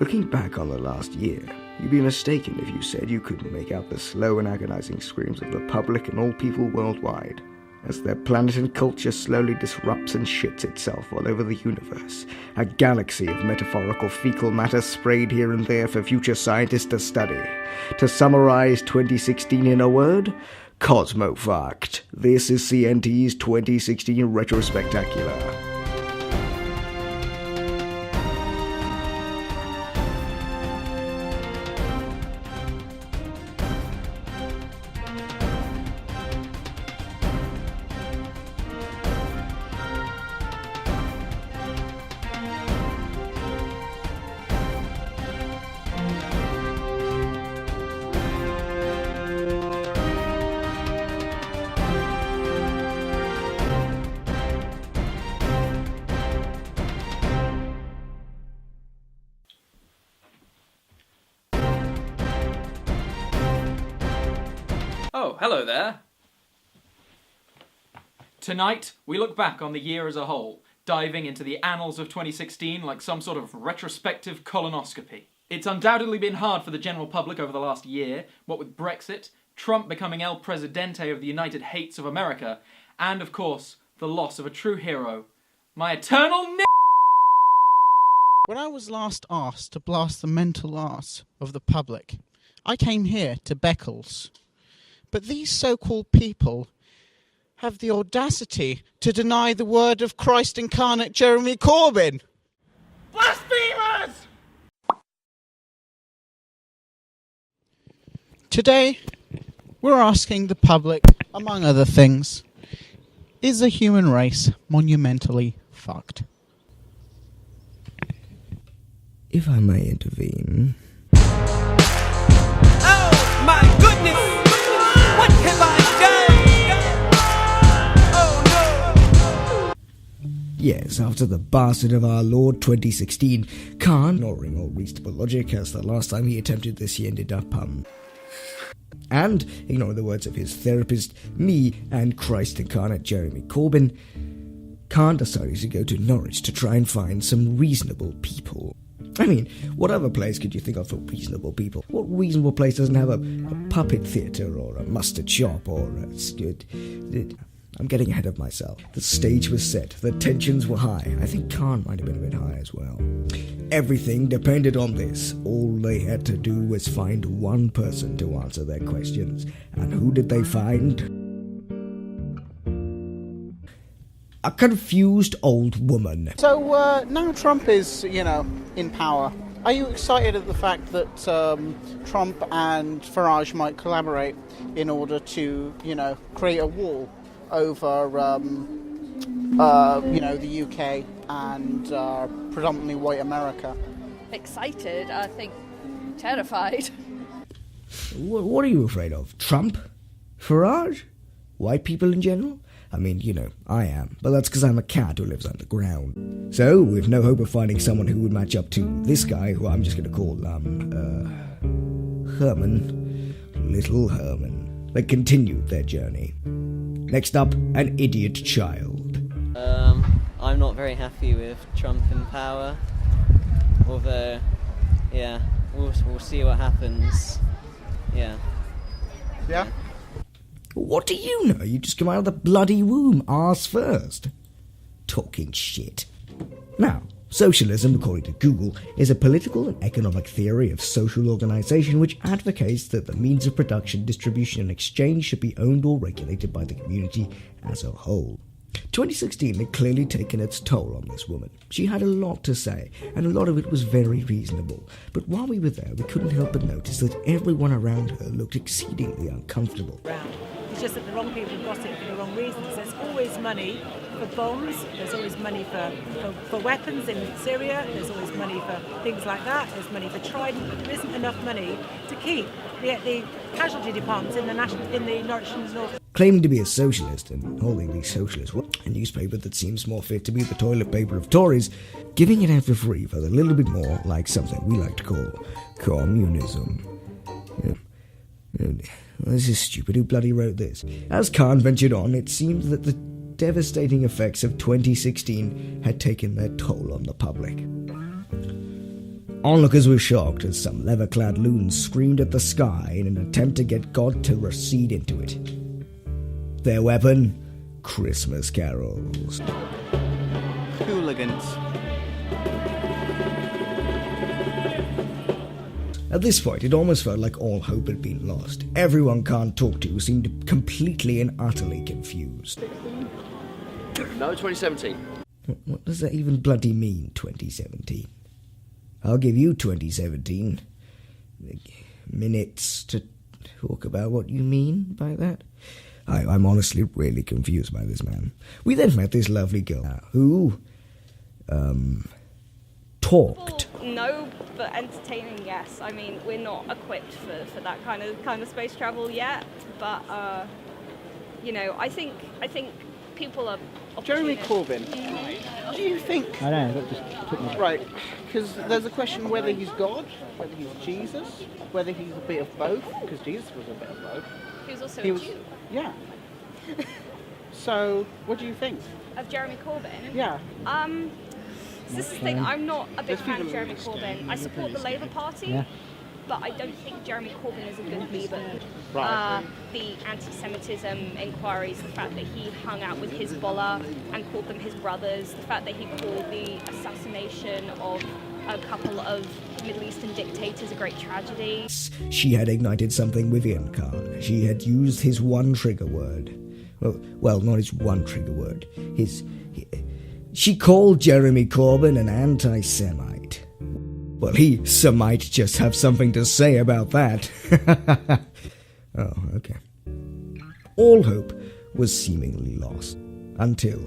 Looking back on the last year, you'd be mistaken if you said you couldn't make out the slow and agonizing screams of the public and all people worldwide, as their planet and culture slowly disrupts and shits itself all over the universe, a galaxy of metaphorical fecal matter sprayed here and there for future scientists to study. To summarize 2016 in a word, Cosmo-fucked. This is CNT's 2016 Retrospectacular. Oh, hello there. Tonight, we look back on the year as a whole, diving into the annals of 2016 like some sort of retrospective colonoscopy. It's undoubtedly been hard for the general public over the last year, what with Brexit, Trump becoming El Presidente of the United Hates of America, and of course, the loss of a true hero, my eternal When I was last asked to blast the mental arse of the public, I came here to Beccles. But these so-called people have the audacity to deny the word of Christ incarnate Jeremy Corbyn. Blasphemers! Today, we're asking the public, among other things, is the human race monumentally fucked? If I may intervene. Oh my goodness! What have I done? Oh no! Yes, after the bastard of our Lord 2016, Khan, ignoring all reasonable logic, as the last time he attempted this he ended up, and, ignoring the words of his therapist, me and Christ incarnate Jeremy Corbyn, Khan decided to go to Norwich to try and find some reasonable people. I mean, what other place could you think of for reasonable people? What reasonable place doesn't have a puppet theatre or a mustard shop or a... I'm getting ahead of myself. The stage was set, the tensions were high. I think Khan might have been a bit high as well. Everything depended on this. All they had to do was find one person to answer their questions. And who did they find? A confused old woman. So now Trump is, in power. Are you excited at the fact that Trump and Farage might collaborate in order to, create a wall over, the UK and predominantly white America? Excited, I think terrified. What are you afraid of? Trump? Farage? White people in general? I mean, I am, but that's because I'm a cat who lives underground. So, with no hope of finding someone who would match up to this guy, who I'm just going to call, Herman, Little Herman, they continued their journey. Next up, an idiot child. I'm not very happy with Trump in power, although, we'll see what happens. Yeah. What do you know? You just come out of the bloody womb, arse first. Talking shit. Now, socialism, according to Google, is a political and economic theory of social organization which advocates that the means of production, distribution and exchange should be owned or regulated by the community as a whole. 2016 had clearly taken its toll on this woman. She had a lot to say, and a lot of it was very reasonable. But while we were there, we couldn't help but notice that everyone around her looked exceedingly uncomfortable. It's just that the wrong people gossip for the wrong reasons. There's always money for bombs, there's always money for weapons in Syria, there's always money for things like that, there's money for Trident, but there isn't enough money to keep the casualty departments in the Norwich and North. Claiming to be a socialist and holding the Socialist, a newspaper that seems more fit to be the toilet paper of Tories, giving it out for free felt a little bit more like something we like to call communism. This is stupid. Who bloody wrote this? As Khan ventured on, it seemed that the devastating effects of 2016 had taken their toll on the public. Onlookers were shocked as some leather-clad loons screamed at the sky in an attempt to get God to recede into it. Their weapon? Christmas carols. Hooligans. At this point, it almost felt like all hope had been lost. Everyone Khan talked to seemed completely and utterly confused. No, 2017. What does that even bloody mean, 2017? I'll give you 2017 minutes to talk about what you mean by that. I'm honestly really confused by this man. We then met this lovely girl who, talked. No, but entertaining, yes. I mean, we're not equipped for that kind of space travel yet, but I think people are. Jeremy Corbyn, do you think... I know, that just took me... Right, because there's a question whether he's God, whether he's Jesus, whether he's a bit of both, because Jesus was a bit of both. He was also a Jew. Yeah. So, what do you think? Of Jeremy Corbyn? Yeah. This is the thing, I'm not a big fan of Jeremy Corbyn. I support the Labour Party, but I don't think Jeremy Corbyn is a good leader. Right. The anti-Semitism inquiries, the fact that he hung out with Hezbollah and called them his brothers, the fact that he called the assassination of a couple of Middle Eastern dictators a great tragedy. She had ignited something within Khan. She had used his one trigger word. Well, not his one trigger word. She called Jeremy Corbyn an anti-Semite. Well, he might just have something to say about that. Oh, okay. All hope was seemingly lost until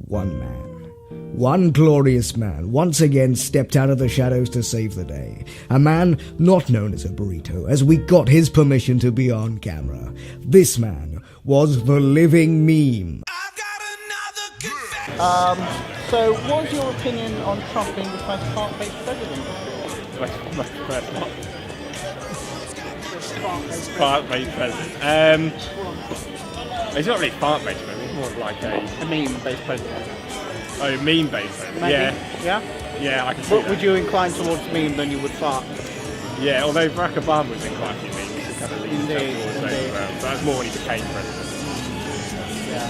one man, one glorious man, once again stepped out of the shadows to save the day. A man not known as a burrito, as we got his permission to be on camera. This man was the living meme. So what's your opinion on Trump being the first part-based president? Part-based president. It's not really part-based president, it's more of like a meme-based president. Oh, meme-based president, Maybe. Yeah? Yeah? Yeah, I can see that. Would you incline towards meme than you would fart? Yeah, although Barack Obama was in quite a few memes to kind of lead Indeed. so that's more when he became president. Yeah.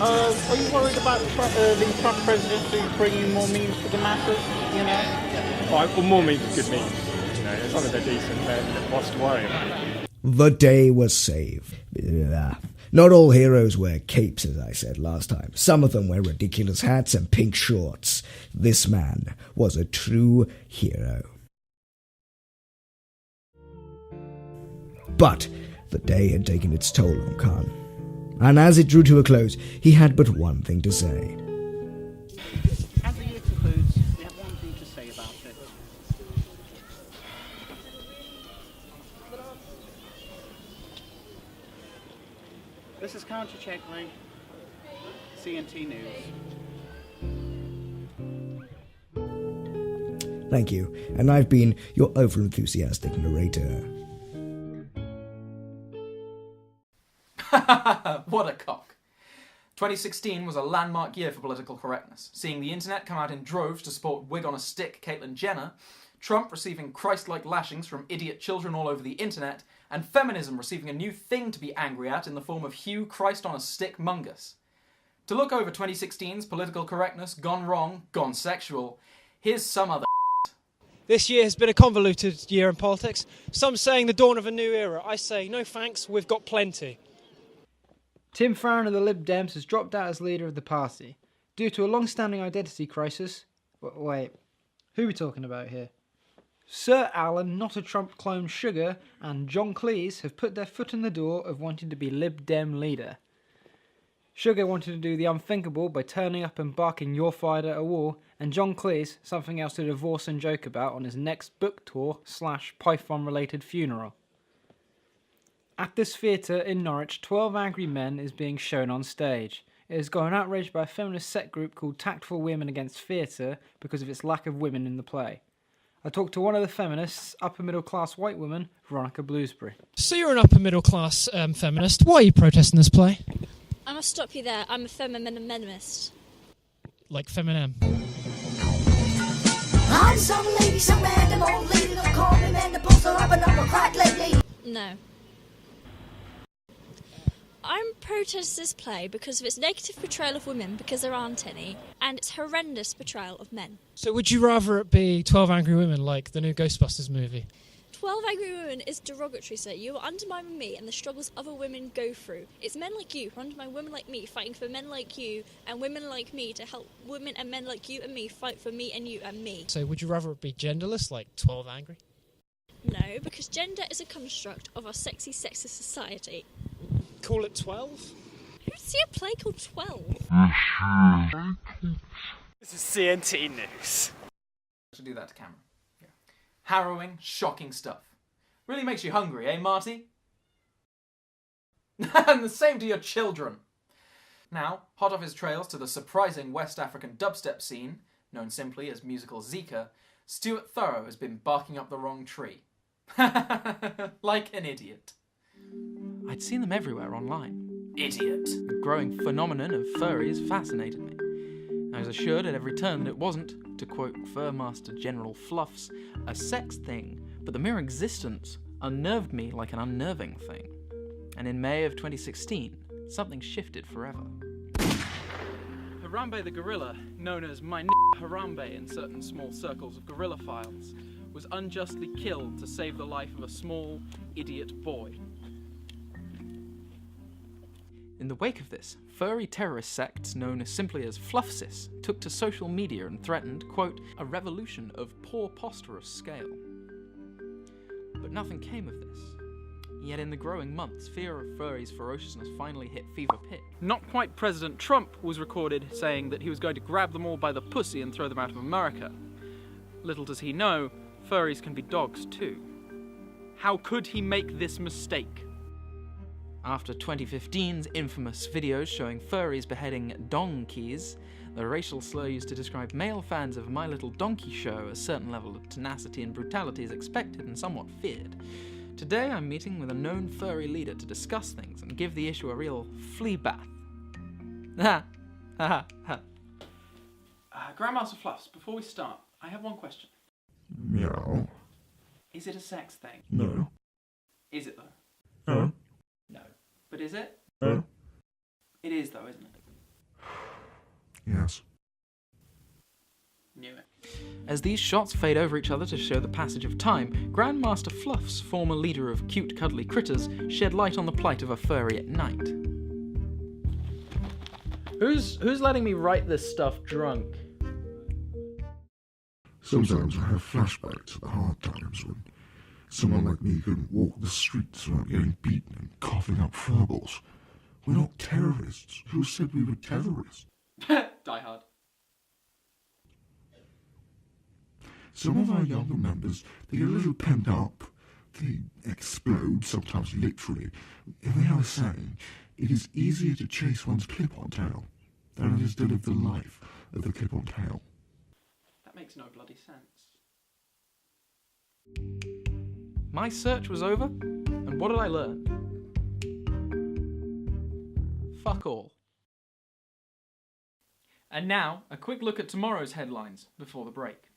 Are you worried about the Trump presidency bringing more memes to the masses? You know? Well, more memes are good memes. You know, as long as they're decent, then what's to worry about? The day was saved. Not all heroes wear capes, as I said last time. Some of them wear ridiculous hats and pink shorts. This man was a true hero. But the day had taken its toll on Khan. And as it drew to a close, he had but one thing to say. As the year concludes, we have one thing to say about it. This is Counter Check by CNT News. Thank you, and I've been your over-enthusiastic narrator. What a cock. 2016 was a landmark year for political correctness, seeing the internet come out in droves to support wig-on-a-stick Caitlyn Jenner, Trump receiving Christ-like lashings from idiot children all over the internet, and feminism receiving a new thing to be angry at in the form of Hugh Christ-on-a-stick Mungus. To look over 2016's political correctness gone wrong, gone sexual, here's some other This year has been a convoluted year in politics. Some saying the dawn of a new era. I say, no thanks, we've got plenty. Tim Farron of the Lib Dems has dropped out as leader of the party due to a long-standing identity crisis. Wait, who are we talking about here? Sir Alan, not a Trump clone Sugar, and John Cleese have put their foot in the door of wanting to be Lib Dem leader. Sugar wanted to do the unthinkable by turning up and barking "You're fired" at a wall, and John Cleese something else to divorce and joke about on his next book tour / Python-related funeral. At this theatre in Norwich, 12 Angry Men is being shown on stage. It has got an outrage by a feminist set group called Tactful Women Against Theatre because of its lack of women in the play. I talked to one of the feminists, upper-middle-class white woman, Veronica Bluesbury. So you're an upper-middle-class feminist. Why are you protesting this play? I must stop you there. I'm a feminist. Like Feminem. I I'm some lady, some random old lady. Don't call me man, the poster up and up a crack lately. No. I'm protest this play because of its negative portrayal of women, because there aren't any, and its horrendous portrayal of men. So would you rather it be 12 Angry Women like the new Ghostbusters movie? 12 Angry Women is derogatory, sir. You are undermining me and the struggles other women go through. It's men like you who undermine women like me, fighting for men like you and women like me to help women and men like you and me fight for me and you and me. So would you rather it be genderless like 12 Angry? No, because gender is a construct of our sexy, sexist society. Call it 12? Who'd see a play called 12? This is CNT News. I should do that to camera. Yeah. Harrowing, shocking stuff. Really makes you hungry, eh, Marty? And the same to your children. Now, hot off his trails to the surprising West African dubstep scene, known simply as musical Zika, Stuart Thorough has been barking up the wrong tree. Like an idiot. I'd seen them everywhere online. Idiot. The growing phenomenon of furries fascinated me. I was assured at every turn that it wasn't, to quote Furmaster General Fluffs, a sex thing, but the mere existence unnerved me like an unnerving thing. And in May of 2016, something shifted forever. Harambe the gorilla, known as my Harambe in certain small circles of gorillophiles, was unjustly killed to save the life of a small, idiot boy. In the wake of this, furry terrorist sects known simply as Fluffsis took to social media and threatened, quote, a revolution of poor posturous scale. But nothing came of this. Yet in the growing months, fear of furries' ferociousness finally hit fever pitch. Not quite President Trump was recorded saying that he was going to grab them all by the pussy and throw them out of America. Little does he know, furries can be dogs too. How could he make this mistake? After 2015's infamous videos showing furries beheading donkeys, the racial slur used to describe male fans of My Little Donkey Show, a certain level of tenacity and brutality is expected and somewhat feared. Today I'm meeting with a known furry leader to discuss things and give the issue a real flea bath. Ha ha ha. Grandmaster Fluffs, before we start, I have one question. Meow. Is it a sex thing? No. Is it though? No. No. But is it? No. It is though, isn't it? Yes. Knew it. As these shots fade over each other to show the passage of time, Grandmaster Fluffs, former leader of Cute Cuddly Critters, shed light on the plight of a furry at night. Who's letting me write this stuff drunk? Sometimes I have flashbacks of the hard times when someone like me couldn't walk the streets without getting beaten and coughing up furballs. We're not terrorists. Who said we were terrorists? Die Hard. Some of our younger members, they get a little pent up. They explode, sometimes literally. And they have a saying, it is easier to chase one's clip-on tail than it is to live the life of the clip-on tail. That makes no bloody sense. My search was over, and what did I learn? Fuck all. And now, a quick look at tomorrow's headlines before the break.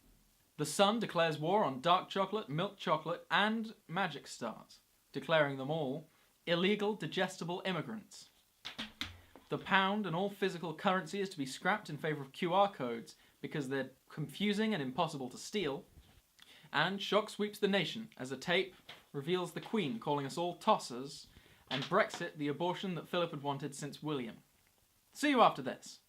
The Sun declares war on dark chocolate, milk chocolate, and magic stars, declaring them all illegal digestible immigrants. The pound and all physical currency is to be scrapped in favour of QR codes because they're confusing and impossible to steal. And shock sweeps the nation as a tape reveals the Queen calling us all tossers and Brexit the abortion that Philip had wanted since William. See you after this.